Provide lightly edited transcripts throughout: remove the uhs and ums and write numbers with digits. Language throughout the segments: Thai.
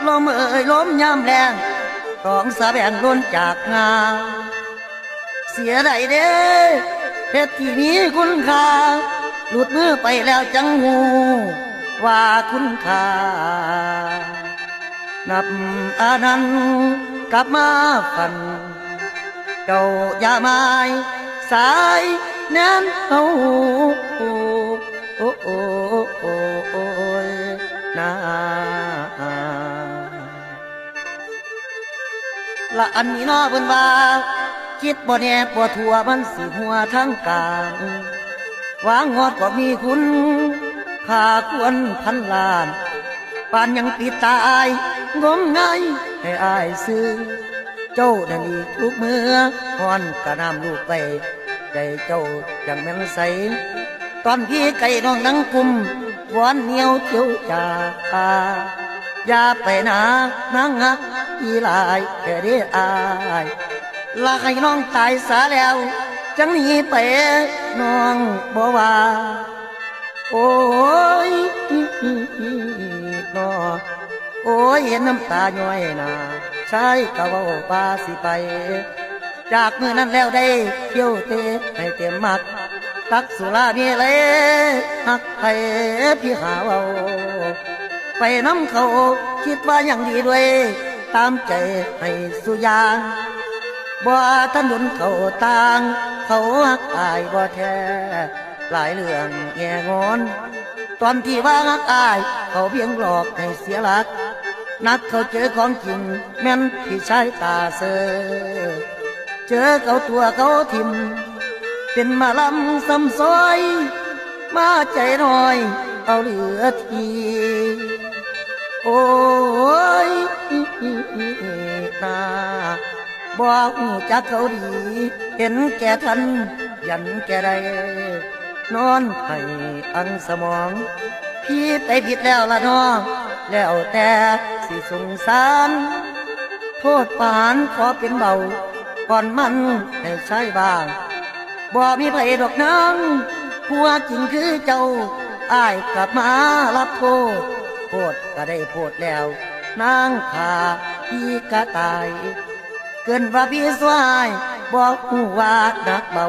ลมลมยามแรงของสะแบงล้นจากงาเสียใดเด้เพชรที่มีคุณค่าหลุดมือไปแล้วจังหูว่าคุณค่านับอานันต์กลับมาฝันเจ้าอย่ามาสายแน่นเฮาโอ้โอ้โอ้โอ้ยนาละอันนี้น้อเพิ่นว่าคิดบ่แน่บ่ทั่วมันสิหัวทั้งกลางวางงอดก็มีคุณค่าควรพันล้านปานยังปิดตาอายงมงายให้อายซื้อเจ้านั่นอีกทุกเมื่อฮ้อนกะน้ำลูกไปใจเจ้าจังแม่นใสตอนพี่ไก่น้องนังกุมวอนเหนียวเที่ยวจ่าอย่าไปนะนางฮักอีหลายแค่ได้อายลาให้น้องตายสาแล้วจังหนีไปน้องบ่ว่าโอ้ยน้อโอ้ยเห็นน้ำตาย้อยหน้าใช่กะว่าป่าสิไปจากมือนั้นแล้วได้เที่ยวเตะให้เต็มมักตักสุรานี่เลยหักไปพี่หาเอาไปน้ำเขาคิดว่าอย่างดีด้วยตามใจให้สุยางบ่ถนนเขาต่างเขาหักอายบ่แท้หลายเรื่องแง่งอนตอนที่ว่าหักอายเขาเพียงหลอกให้เสียหลักนักเขาเจอของจริงแม่นพี่ชายตาเสือเจอเขาตัวเขาทิมเป็นมาลำซ้ำซอยมาใจน้อยเอาเหลือทีโอ้ยนาบอกจักเขาดีเห็นแก่ทันยันแก่ใดนอนให้อังสมองพี่ไปผิดแล้วละน้องแล้วแต่สิสงสารโทษปานขอเป็นเบาก่อนมันให้ใช้บ้างบ่มีไผดอกนางผัวจริงคือเจ้าอ้ายกลับมารับโทษโทษก็ได้โทษแล้วนางขาพี่ก็ตายเกินว่าพี่สวายบอกหูว่านักเบา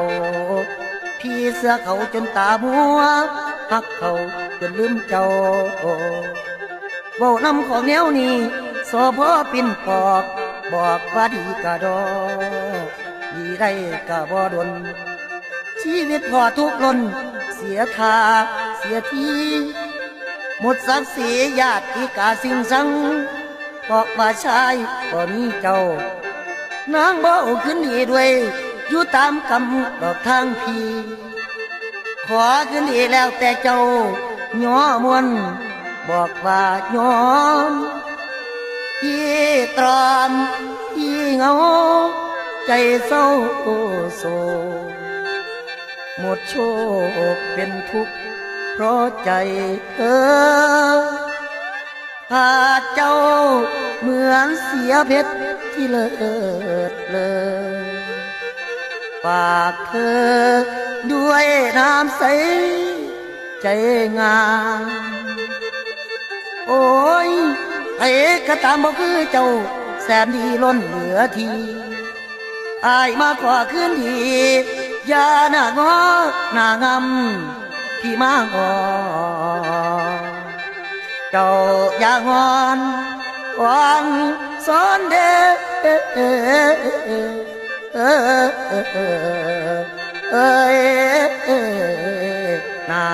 พี่เสื้อเขาจนตามัวหักเขาจนลืมเจ้าเว้านำของแนวนี้สอพอปิ่นปอกบอกว่าดีกะดอดีได้กะบ่ดนชีวิตพอทุกข์ล้นเสียทาเสียทีหมดศักดิ์ศรีญาติกาสิ่งสังเพราะว่าชายก็มีเจ้านางบ่เอาขึ้นดีด้วยอยู่ตามกำดอกทางพี่ขอขึ้นดีแล้วแต่เจ้าย่อมวนบอกว่ายอมพี่ตรอมพี่เหงาใจเศร้าโศกหมดโชคเป็นทุกข์เพราะใจขาดเจ้าเหมือนเสียเพชรที่เลิศเลยฝากเธอด้วยน้ำใสใจงามโอ้ยไอ้ก็ตามบอกคือเจ้าแสนดีล้นเหลือทีอายมาขอคืนดีอย่าหน้างอหน้างำพี่มางอเจ้าอย่างอนวอนสอนเด้เอ้ยนา